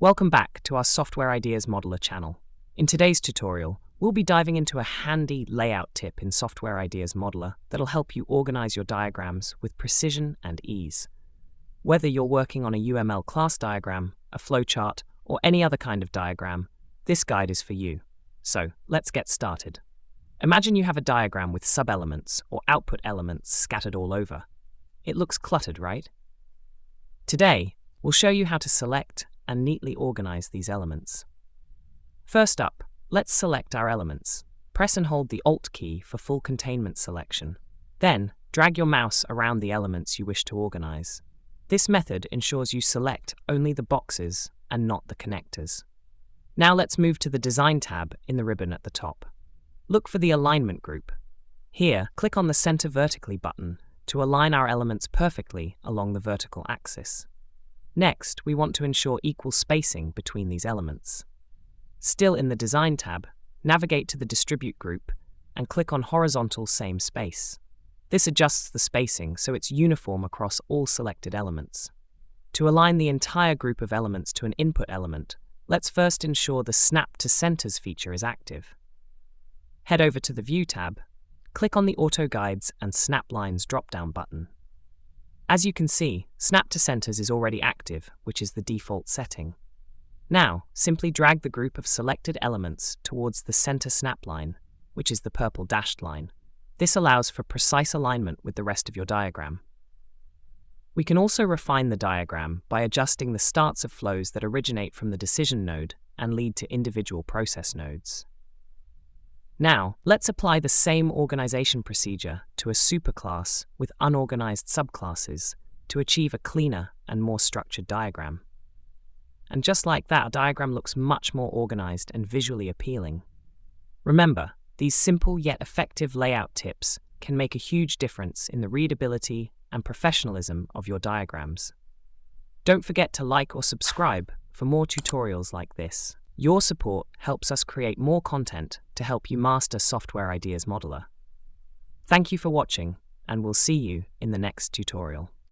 Welcome back to our Software Ideas Modeler channel. In today's tutorial, we'll be diving into a handy layout tip in Software Ideas Modeler that'll help you organize your diagrams with precision and ease. Whether you're working on a UML class diagram, a flowchart, or any other kind of diagram, this guide is for you. So, let's get started. Imagine you have a diagram with sub-elements or output elements scattered all over. It looks cluttered, right? Today, we'll show you how to select and neatly organize these elements. First up, let's select our elements. Press and hold the Alt key for full containment selection. Then, drag your mouse around the elements you wish to organize. This method ensures you select only the boxes and not the connectors. Now let's move to the Design tab in the ribbon at the top. Look for the Alignment group. Here, click on the Center Vertically button to align our elements perfectly along the vertical axis. Next, we want to ensure equal spacing between these elements. Still in the Design tab, navigate to the Distribute group and click on Horizontal Same Space. This adjusts the spacing so it's uniform across all selected elements. To align the entire group of elements to an input element, let's first ensure the Snap to Centers feature is active. Head over to the View tab, click on the Auto Guides and Snap Lines drop-down button. As you can see, Snap to Centers is already active, which is the default setting. Now, simply drag the group of selected elements towards the center snap line, which is the purple dashed line. This allows for precise alignment with the rest of your diagram. We can also refine the diagram by adjusting the starts of flows that originate from the decision node and lead to individual process nodes. Now, let's apply the same organization procedure to a superclass with unorganized subclasses to achieve a cleaner and more structured diagram. And just like that, our diagram looks much more organized and visually appealing. Remember, these simple yet effective layout tips can make a huge difference in the readability and professionalism of your diagrams. Don't forget to like or subscribe for more tutorials like this. Your support helps us create more content to help you master Software Ideas Modeler. Thank you for watching, and we'll see you in the next tutorial.